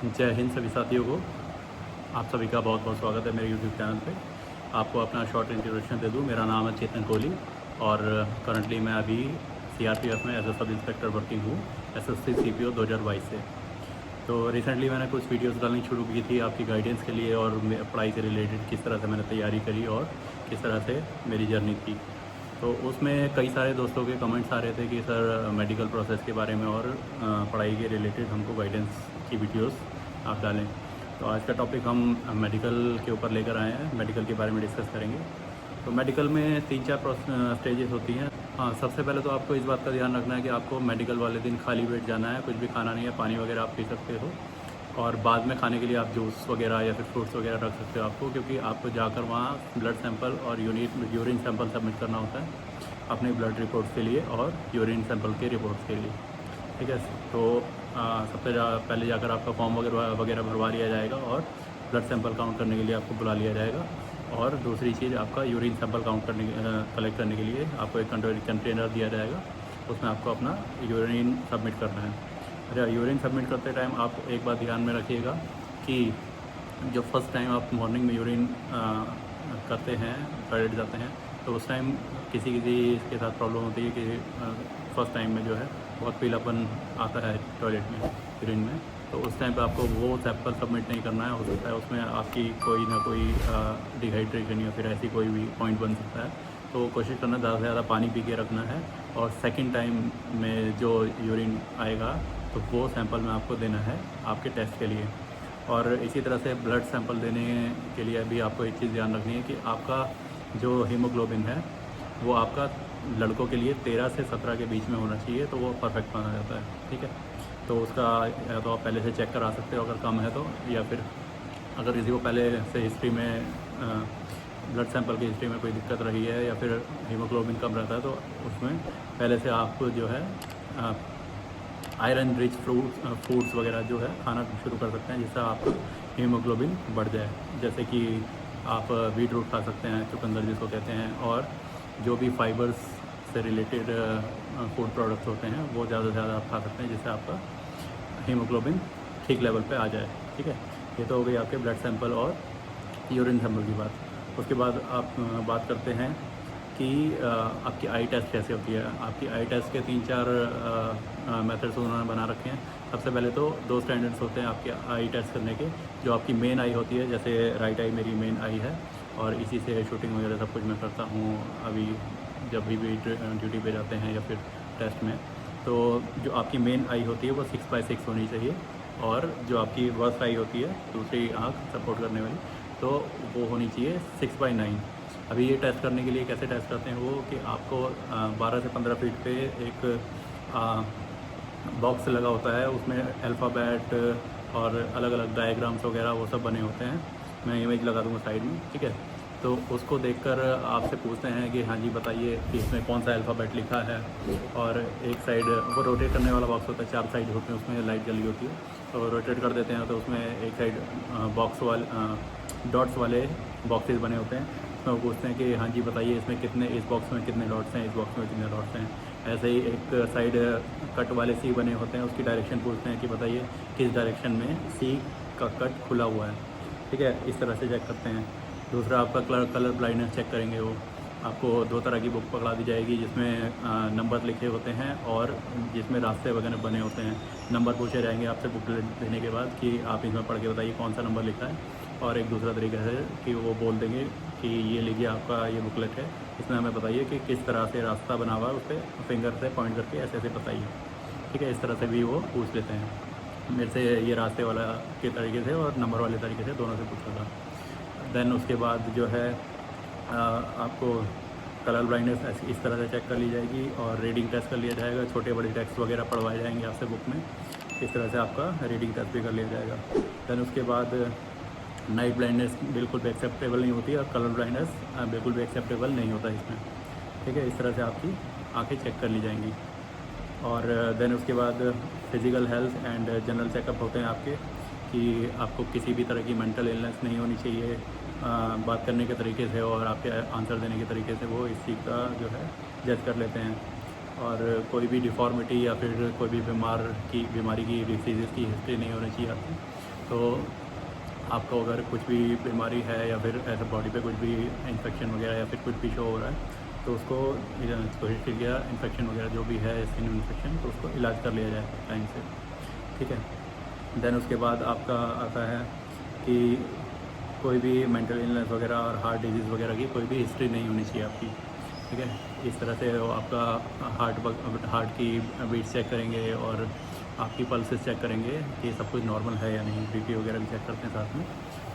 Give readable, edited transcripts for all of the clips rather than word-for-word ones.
जय हिंद सभी साथियों को। आप सभी का बहुत बहुत स्वागत है मेरे यूट्यूब चैनल पे। आपको अपना शॉर्ट इंट्रोडक्शन दे दूँ। मेरा नाम है चेतन कोहली और करंटली मैं अभी सीआरपीएफ में as a sub inspector working हूँ, एसएससी सीपीओ 2022 से। तो रिसेंटली मैंने कुछ वीडियोस डालनी शुरू की थी आपकी गाइडेंस के लिए और पढ़ाई से रिलेटेड किस तरह से मैंने तैयारी करी और किस तरह से मेरी जर्नी थी। तो उसमें कई सारे दोस्तों के कमेंट्स आ रहे थे कि सर मेडिकल प्रोसेस के बारे में और पढ़ाई के रिलेटेड हमको गाइडेंस की वीडियोस आप डालें। तो आज का टॉपिक हम मेडिकल के ऊपर लेकर आए हैं, मेडिकल के बारे में डिस्कस करेंगे। तो मेडिकल में 3-4 स्टेजेस होती हैं। हाँ, सबसे पहले तो आपको इस बात का ध्यान रखना है कि आपको मेडिकल वाले दिन खाली पेट जाना है, कुछ भी खाना नहीं है, पानी वगैरह आप पी सकते हो और बाद में खाने के लिए आप जूस वगैरह या फिर फ्रूट्स वगैरह रख सकते हो आपको, क्योंकि आपको जाकर वहाँ ब्लड सैंपल और यूरिन सैंपल सबमिट करना होता है अपने ब्लड रिपोर्ट्स के लिए और यूरिन सैंपल के रिपोर्ट्स के लिए। ठीक है, तो सबसे पहले जाकर आपका फॉर्म वगैरह भरवा लिया जाएगा और ब्लड सैंपल काउंट करने के लिए आपको बुला लिया जाएगा। और दूसरी चीज़, आपका यूरिन सैंपल काउंट करने कलेक्ट करने के लिए आपको एक कंटेनर दिया जाएगा, उसमें आपको अपना यूरिन सबमिट करना है। अच्छा, यूरिन सबमिट करते टाइम आप एक बात ध्यान में रखिएगा कि जो फर्स्ट टाइम आप मॉर्निंग में यूरिन करते हैं, टॉयलेट जाते हैं, तो उस टाइम किसी के साथ प्रॉब्लम होती है कि फर्स्ट टाइम में जो है बहुत पीलापन आता है टॉयलेट में, यूरिन में। तो उस टाइम पे आपको वो सैंपल सबमिट नहीं करना है। हो सकता है उसमें आपकी कोई ना कोई डिहाइड्रेशन या फिर ऐसी कोई भी पॉइंट बन सकता है। तो कोशिश करना ज़्यादा से ज़्यादा पानी पी के रखना है और सेकंड टाइम में जो यूरिन आएगा तो वो सैंपल में आपको देना है आपके टेस्ट के लिए। और इसी तरह से ब्लड सैंपल देने के लिए भी आपको एक चीज़ ध्यान रखनी है कि आपका जो हीमोग्लोबिन है वो आपका लड़कों के लिए 13 से 17 के बीच में होना चाहिए, तो वो परफेक्ट माना जाता है। ठीक है, तो उसका या तो आप पहले से चेक करा सकते हो अगर कम है तो, या फिर अगर किसी को पहले से हिस्ट्री में ब्लड सैंपल की हिस्ट्री में कोई दिक्कत रही है या फिर हीमोग्लोबिन कम रहता है तो उसमें पहले से आप जो है आयरन रिच फूड्स वगैरह जो है खाना शुरू कर सकते हैं, जिससे आपका हीमोग्लोबिन बढ़ जाए। जैसे कि आप बीट रूट खा सकते हैं, चुकंदर जिसको कहते हैं, और जो भी फाइबर्स से रिलेटेड फूड प्रोडक्ट्स होते हैं वो ज़्यादा से ज़्यादा आप खा सकते हैं, जिससे आपका हीमोग्लोबिन ठीक लेवल पे आ जाए। ठीक है, ये तो हो गई आपके ब्लड सैंपल और यूरिन सैंपल की बात। उसके बाद आप बात करते हैं कि आपकी आई टेस्ट कैसे होती है। आपकी आई टेस्ट के 3-4 मेथड्स उन्होंने बना रखे हैं। सबसे पहले तो 2 स्टैंडर्ड्स होते हैं आपके आई टेस्ट करने के। जो आपकी मेन आई होती है, जैसे राइट आई मेरी मेन आई है और इसी से शूटिंग वगैरह सब कुछ मैं करता हूँ अभी जब भी ड्यूटी पे जाते हैं या फिर टेस्ट में। तो जो आपकी मेन आई होती है वो 6/6 होनी चाहिए, और जो आपकी वर्स्ट आई होती है, दूसरी आँख सपोर्ट करने वाली, तो वो होनी चाहिए 6/9। अभी ये टेस्ट करने के लिए कैसे टेस्ट करते हैं वो कि आपको 12 से 15 फीट पे एक बॉक्स लगा होता है, उसमें अल्फ़ाबेट और अलग अलग डायग्राम्स वगैरह वो सब बने होते हैं। मैं इमेज लगा दूँगा साइड में। ठीक है, तो उसको देखकर आपसे पूछते हैं कि हाँ जी बताइए कि इसमें कौन सा अल्फ़ाबेट लिखा है। और एक साइड वो रोटेट करने वाला बॉक्स होता है, 4 साइड होते हैं, उसमें लाइट जली होती है, तो रोटेट कर देते हैं तो उसमें एक साइड बॉक्स वाले डॉट्स वाले बॉक्सेस बने होते हैं। उसमें वो पूछते हैं कि हाँ जी बताइए इसमें कितने, इस बॉक्स में कितने डॉट्स हैं, इस बॉक्स में कितने डॉट्स हैं। ऐसे ही एक साइड कट वाले सी बने होते हैं, उसकी डायरेक्शन पूछते हैं कि बताइए किस डायरेक्शन में सी का कट खुला हुआ है। ठीक है, इस तरह से चेक करते हैं। दूसरा आपका कलर ब्लाइंडनेस चेक करेंगे। वो आपको 2 तरह की बुक पकड़ा दी जाएगी, जिसमें नंबर लिखे होते हैं और जिसमें रास्ते वगैरह बने होते हैं। नंबर पूछे जाएंगे आपसे बुकलेट देने के बाद कि आप इसमें पढ़ के बताइए कौन सा नंबर लिखा है। और एक दूसरा तरीका है कि वो बोल देंगे कि ये लीजिए आपका ये बुकलेट है, इसमें हमें बताइए कि किस तरह से रास्ता बना हुआ है, उस पर फिंगर से पॉइंट करके ऐसे ऐसे बताइए। ठीक है, इस तरह से भी वो पूछ लेते हैं। मेरे से ये रास्ते वाला के तरीके से और नंबर वाले तरीके से दोनों से पूछा था। देन उसके बाद जो है आपको कलर ब्लाइंडनेस इस तरह से चेक कर ली जाएगी और रीडिंग टेस्ट कर लिया जाएगा। छोटे बड़े टेक्स्ट वगैरह पढ़वाए जाएंगे आपसे बुक में, इस तरह से आपका रीडिंग टेस्ट भी कर लिया जाएगा। देन उसके बाद नाइट ब्लाइंडनेस बिल्कुल भी एक्सेप्टेबल नहीं होती और कलर ब्लाइंडनेस बिल्कुल भी एक्सेप्टेबल नहीं होता इसमें। ठीक है, इस तरह से आपकी आँखें चेक कर ली जाएंगी। और देन उसके बाद physical health and general checkup होते हैं आपके, कि आपको किसी भी तरह की मेंटल इलनेस नहीं होनी चाहिए। बात करने के तरीके से और आपके आंसर देने के तरीके से वो इस चीज़ का जो है जज कर लेते हैं। और कोई भी डिफ़ॉर्मिटी या फिर कोई भी बीमारी की डिसीज़ की हिस्ट्री नहीं होनी चाहिए आपकी। तो आपको अगर कुछ भी बीमारी है या फिर ऐसे बॉडी पे कुछ भी इन्फेक्शन वगैरह या फिर कुछ भी शो हो रहा है तो उसको कोशिश कीजिए इन्फेक्शन वगैरह जो भी है स्किन इन्फेक्शन तो उसको इलाज कर लिया जाए टाइम से, ठीक है। देन उसके बाद आपका आता है कि कोई भी मेंटल इलनेस वगैरह और हार्ट डिजीज़ वगैरह की कोई भी हिस्ट्री नहीं होनी चाहिए आपकी, ठीक है। इस तरह से वो आपका हार्ट की बीट चेक करेंगे और आपकी पल्सेस चेक करेंगे कि सब कुछ नॉर्मल है या नहीं, बीपी वगैरह भी चेक करते हैं साथ में।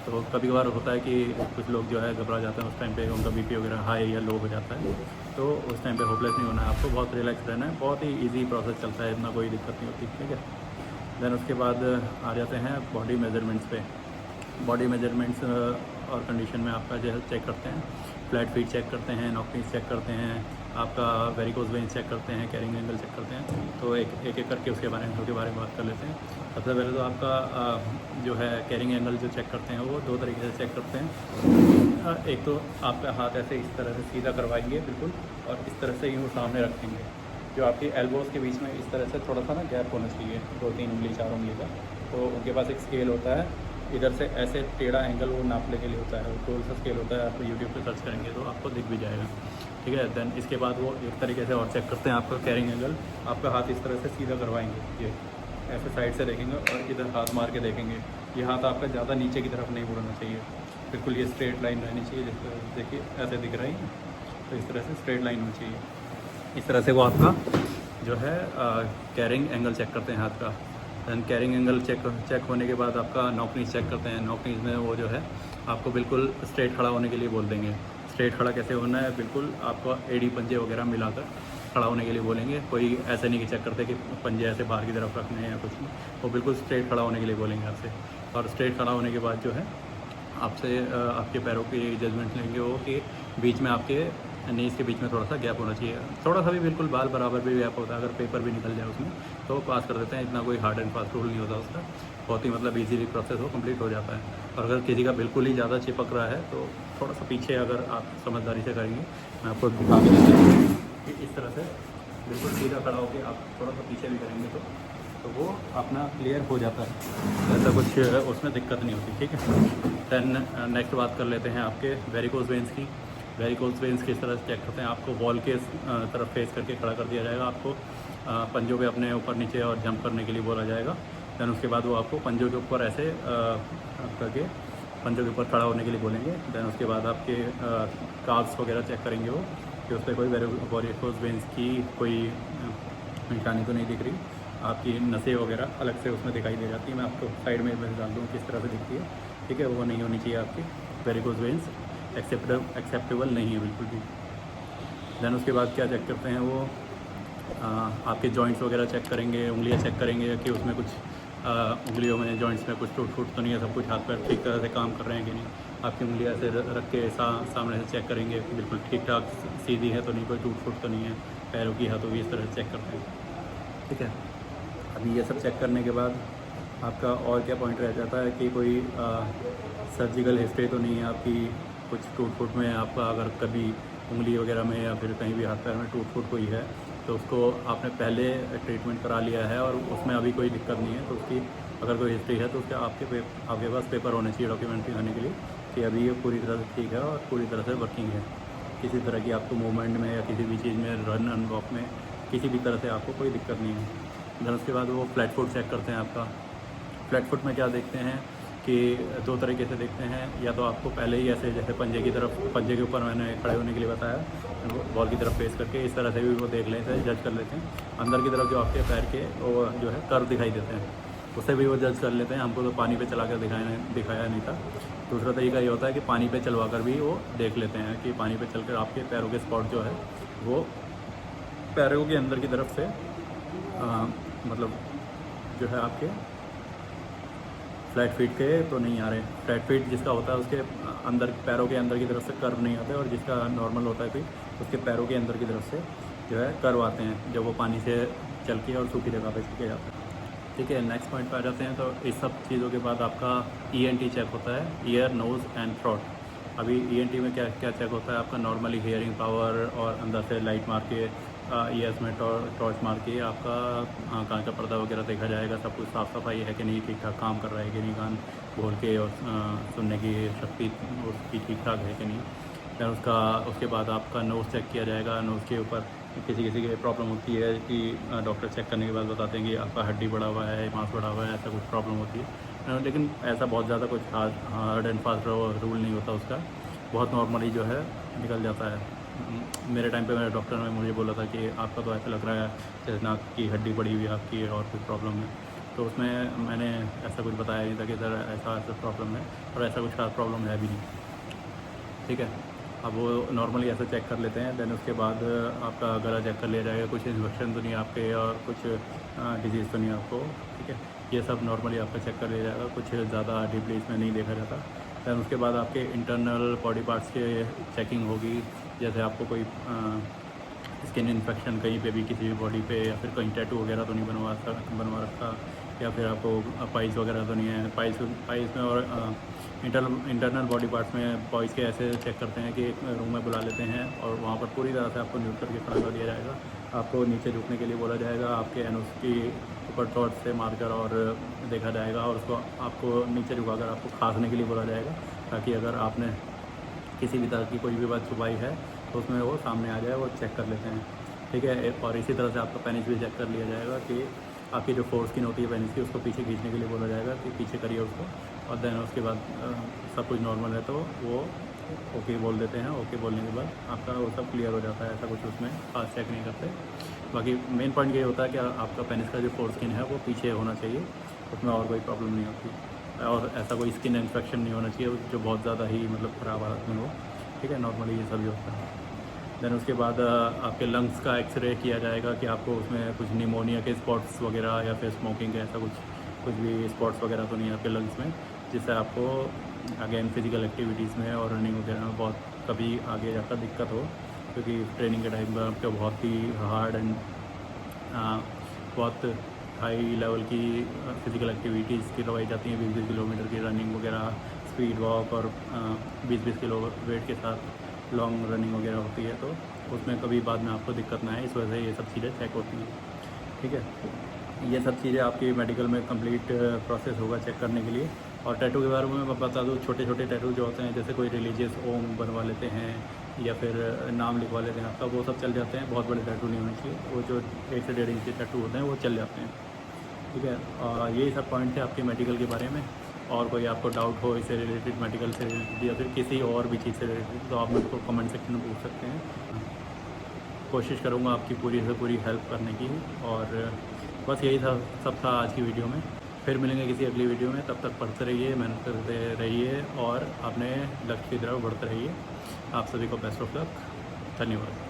तो कभी कभार होता है कि कुछ लोग जो है घबरा जाते हैं, उस टाइम पे उनका बीपी वगैरह हाई या लो हो जाता है, तो उस टाइम पे होपलेस नहीं होना है आपको, बहुत रिलैक्स रहना है, बहुत ही इजी प्रोसेस चलता है, इतना कोई दिक्कत नहीं होती, ठीक है। देन उसके बाद आ जाते हैं बॉडी मेजरमेंट्स पे। बॉडी मेजरमेंट्स और कंडीशन में आपका जो है चेक करते हैं, फ्लैट फीट चेक करते हैं, नॉकनीज चेक करते हैं, आपका वेरिकोज वेन्स चेक करते हैं, कैरिंग एंगल चेक करते हैं। तो एक करके उसके बारे में बात कर लेते हैं। सबसे पहले तो आपका जो है कैरिंग एंगल जो चेक करते हैं वो दो तरीके से चेक करते हैं। एक तो आपका हाथ ऐसे इस तरह से सीधा करवाएंगे बिल्कुल, और इस तरह से यूँ सामने रखेंगे, जो आपकी एल्बोज़ के बीच में इस तरह से थोड़ा सा ना गैप होना चाहिए, 2-3 उंगली 4 उंगली का। तो उनके पास एक स्केल होता है, इधर से ऐसे टेढ़ा एंगल वो नापने के लिए होता है, गोल सा स्केल होता है, आप यूट्यूब पे सर्च करेंगे तो आपको दिख भी जाएगा, ठीक है। देन इसके बाद वो एक तरीके से और चेक करते हैं आपका कैरिंग एंगल। आपका हाथ इस तरह से सीधा करवाएंगे, ये ऐसे साइड से देखेंगे और इधर हाथ मार के देखेंगे। ये हाथ आपका ज़्यादा नीचे की तरफ नहीं मुड़ना चाहिए, बिल्कुल ये स्ट्रेट लाइन रहनी चाहिए, जिस तरह देखिए ऐसे दिख रही है, तो इस तरह से स्ट्रेट लाइन होनी चाहिए। इस तरह से वो आपका जो है कैरिंग एंगल चेक करते हैं हाथ का। दैन कैरिंग एंगल चेक होने के बाद आपका नॉकनीज चेक करते हैं। नॉकनीज में वो जो है आपको बिल्कुल स्ट्रेट खड़ा होने के लिए बोल देंगे। स्ट्रेट खड़ा कैसे होना है, बिल्कुल आपको एडी पंजे वगैरह मिलाकर खड़ा होने के लिए बोलेंगे। कोई ऐसे नहीं कि चेक करते कि पंजे ऐसे बाहर की तरफ रखने हैं या कुछ नहीं, वो बिल्कुल स्ट्रेट खड़ा होने के लिए बोलेंगे आपसे। और स्ट्रेट खड़ा होने के बाद जो है आपसे आपके पैरों की जजमेंट लेंगे वो कि बीच में आपके नीज़ के बीच में थोड़ा सा गैप होना चाहिए, थोड़ा सा भी, बिल्कुल बाल बराबर भी गैप होता है। अगर पेपर भी निकल जाए उसमें तो पास कर देते हैं, इतना कोई हार्ड एंड फास्ट रूल नहीं होता उसका, बहुत ही मतलब इजीली प्रोसेस हो कंप्लीट हो जाता है। और अगर किसी का बिल्कुल ही ज़्यादा चिपक रहा है तो थोड़ा सा पीछे अगर आप समझदारी से करेंगे, मैं आपको दिखा भी देता हूँ कि इस तरह से बिल्कुल सीधा खड़ा होकर आप थोड़ा सा पीछे भी करेंगे तो वो अपना क्लियर हो जाता है, ऐसा कुछ उसमें दिक्कत नहीं होती, ठीक है। दैन नेक्स्ट बात कर लेते हैं आपके वेरिकोज वेन्स की। वेरिकोज वेन्स किस तरह से चेक करते हैं, आपको वॉल के तरफ फेस करके खड़ा कर दिया जाएगा, आपको पंजों पे अपने ऊपर नीचे और जंप करने के लिए बोला जाएगा। दैन उसके बाद वो आपको पंजों के ऊपर ऐसे करके पंजों के ऊपर खड़ा होने के लिए बोलेंगे। दैन उसके बाद आपके काल्व्स वगैरह चेक करेंगे वो कि उस पर कोई वेरिकोज वेन्स की कोई निशानी तो नहीं दिख रही, आपकी नसें वगैरह अलग से उसमें दिखाई दे जाती है। मैं आपको साइड में डाल दूँ किस तरह से दिखती है, ठीक है। वो नहीं होनी चाहिए आपकी वेरिकोज वेन्स, एक्सेप्टेबल नहीं है बिल्कुल भी। दैन उसके बाद क्या चेक करते हैं वो आपके जॉइंट्स वगैरह चेक करेंगे, उंगलियां चेक करेंगे कि उसमें कुछ उंगलियों में जॉइंट्स में कुछ टूट फूट तो नहीं है, सब कुछ हाथ पैर ठीक तरह से काम कर रहे हैं कि नहीं। आपकी उंगलियां ऐसे रख के सामने से चेक करेंगे कि बिल्कुल ठीक ठाक सीधी है तो नहीं, कोई टूट फूट तो नहीं है, पैरों की हाथों की इस तरह से चेक करते हैं, ठीक है। अभी ये सब चेक करने के बाद आपका और क्या पॉइंट रह जाता है कि कोई सर्जिकल हिस्ट्री तो नहीं है आपकी, कुछ टूट फूट में आपका अगर कभी उंगली वगैरह में या फिर कहीं भी हाथ पैर में टूट फूट हुई है तो उसको आपने पहले ट्रीटमेंट करा लिया है और उसमें अभी कोई दिक्कत नहीं है, तो उसकी अगर कोई हिस्ट्री है तो उसके आपके पास पेपर होने चाहिए डॉक्यूमेंट्री होने के लिए कि अभी ये पूरी तरह से ठीक है और पूरी तरह से वर्किंग है। किसी तरह की आपको मूवमेंट में या किसी भी चीज़ में, रन एंड वॉक में, किसी भी तरह से आपको कोई दिक्कत नहीं है। देन उसके बाद वो फ्लैट फुट चेक करते हैं आपका। फ्लैट फुट में क्या देखते हैं कि दो तरीके से देखते हैं, या तो आपको पहले ही ऐसे जैसे पंजे के ऊपर मैंने खड़े होने के लिए बताया, बॉल की तरफ फेस करके इस तरह से भी वो देख लेते हैं, जज कर लेते हैं। अंदर की तरफ जो आपके पैर के वो जो है कर्व दिखाई देते हैं, उससे भी वो जज कर लेते हैं। हमको तो पानी पे चला कर दिखाया नहीं था। दूसरा तरीका ये होता है कि पानी पे चलवा कर भी वो देख लेते हैं कि पानी पे चलकर आपके पैरों के स्पॉट जो है वो पैरों के अंदर की तरफ से मतलब जो है आपके फ्लैट फीट के तो नहीं आ रहे। फ्लैट फीट जिसका होता है उसके अंदर, पैरों के अंदर की तरफ से कर्व नहीं आते, और जिसका नॉर्मल होता है कोई उसके पैरों के अंदर की तरफ से जो है कर्व आते हैं जब वो पानी से चल के और सूखी जगह पे सूखे जाते हैं, ठीक है। नेक्स्ट पॉइंट पे आ जाते हैं। तो इस सब चीज़ों के बाद आपका ENT चेक होता है, ईयर नोज़ एंड थ्रोट। अभी ENT में क्या क्या चेक होता है आपका, नॉर्मली हियरिंग पावर और अंदर से लाइट मार के ईयर्स में टॉर्च मार के आपका कान का पर्दा वगैरह देखा जाएगा, सब कुछ साफ़ सफाई है कि नहीं, ठीक ठाक काम कर रहा है कि नहीं, कान खोल के और सुनने की शक्ति उसकी ठीक ठाक है कि नहीं। फिर उसके बाद आपका नोज़ चेक किया जाएगा। नोज़ के ऊपर किसी किसी की प्रॉब्लम होती है कि डॉक्टर चेक करने के बाद बताते हैं कि आपका हड्डी बढ़ा हुआ है, मांस बढ़ा हुआ है, ऐसा कुछ प्रॉब्लम होती है। लेकिन ऐसा बहुत ज़्यादा कुछ हार्ड एंड फास्ट रूल नहीं होता उसका, बहुत नॉर्मली जो है निकल जाता है। मेरे टाइम पे मेरे डॉक्टर ने मुझे बोला था कि आपका तो ऐसा लग रहा है जैसे नाक की हड्डी बढ़ी हुई है आपकी और कुछ प्रॉब्लम है। तो उसमें मैंने ऐसा कुछ बताया नहीं था कि सर ऐसा ऐसा प्रॉब्लम है, और ऐसा कुछ खास प्रॉब्लम है भी नहीं, ठीक है। अब वो नॉर्मली ऐसा चेक कर लेते हैं। देन उसके बाद आपका गला चेक कर लिया जाएगा, कुछ इन्फेक्शन तो नहीं है आपके और कुछ डिजीज़ तो नहीं है आपको, ठीक है। ये सब नॉर्मली आपका चेक कर लिया जाएगा, कुछ ज़्यादा डीपली इसमें नहीं देखा जाता। दैन उसके बाद आपके इंटरनल बॉडी पार्ट्स के चेकिंग होगी, जैसे आपको कोई स्किन इन्फेक्शन कहीं पे भी किसी भी बॉडी पे, या फिर कहीं टैटू वगैरह तो नहीं बनवा रखा, या फिर आपको पाइल्स वगैरह तो नहीं है। पाइल्स में और इंटरनल बॉडी पार्ट्स में बॉयज़ के ऐसे चेक करते हैं कि एक रूम में बुला लेते हैं और वहाँ पर पूरी तरह से आपको न्यूट करके खड़ा कर दिया जाएगा। आपको नीचे झुकने के लिए बोला जाएगा, आपके एनोस की ऊपर टॉर्च से मारकर और देखा जाएगा, और उसको आपको नीचे झुकाकर आपको खांसने के लिए बोला जाएगा, ताकि अगर आपने किसी भी तरह की कोई भी बात छुपाई है तो उसमें वो सामने आ जाए, वो चेक कर लेते हैं, ठीक है। और इसी तरह से आपका पेनिस भी चेक कर लिया जाएगा कि आपकी जो फोर स्किन होती है पेनिस की, उसको पीछे खींचने के लिए बोला जाएगा कि पीछे करिए उसको, और देन उसके बाद सब कुछ नॉर्मल है तो वो ओके बोल देते हैं। ओके बोलने के बाद आपका वो सब क्लियर हो जाता है, ऐसा कुछ उसमें खास चेक नहीं करते। बाकी मेन पॉइंट ये होता है कि आपका पेनिस का जो फोर स्किन है वो पीछे होना चाहिए, उसमें और कोई प्रॉब्लम नहीं होती, और ऐसा कोई स्किन इन्फेक्शन नहीं होना चाहिए जो बहुत ज़्यादा ही मतलब ख़राब हालत में हो, ठीक है। नॉर्मली ये सभी होता है। देन उसके बाद आपके लंग्स का एक्सरे किया जाएगा कि आपको उसमें कुछ निमोनिया के स्पॉट्स वगैरह या फिर स्मोकिंग के ऐसा कुछ भी स्पॉट्स वगैरह तो नहीं है आपके लंग्स में, जिससे आपको अगेन फिज़िकल एक्टिविटीज़ में और रनिंग वगैरह में बहुत कभी आगे जाकर दिक्कत हो, क्योंकि ट्रेनिंग के टाइम पर आपको बहुत ही हार्ड एंड बहुत हाई लेवल की फ़िज़िकल एक्टिविटीज़ करवाई जाती हैं, 20-20 किलोमीटर की रनिंग वगैरह, स्पीड वॉक, और 20-20 किलो वेट के साथ लॉन्ग रनिंग वगैरह होती है, तो उसमें कभी बाद में आपको दिक्कत ना आए, इस वजह से ये सब चीज़ें चेक होती हैं, ठीक है। ये सब चीज़ें आपकी मेडिकल में कंप्लीट प्रोसेस होगा चेक करने के लिए। और टैटू के बारे में मैं बता दूँ, छोटे छोटे टैटू जो होते हैं, जैसे कोई रिलीजियस ओम बनवा लेते हैं या फिर नाम लिखवा लेते हैं आपका, वो सब चल जाते हैं, बहुत बड़े टैटू नहीं होने चाहिए, वो जो 1 से 1.5 इंच के टैटू होते हैं वो चल जाते हैं, ठीक है। और यही सब पॉइंट थे आपके मेडिकल के बारे में। और कोई आपको डाउट हो इससे रिलेटेड, मेडिकल से रिलेटेड या फिर किसी और भी चीज़ से रिलेटेड, तो आप मेरे को कमेंट सेक्शन में पूछ सकते हैं। कोशिश करूँगा आपकी पूरी से पूरी हेल्प करने की। और बस यही सब था आज की वीडियो में। फिर मिलेंगे किसी अगली वीडियो में, तब तक पढ़ते रहिए, मेहनत करते रहिए और अपने लक्ष्य की तरफ बढ़ते रहिए। आप सभी को बेस्ट ऑफ लक। धन्यवाद।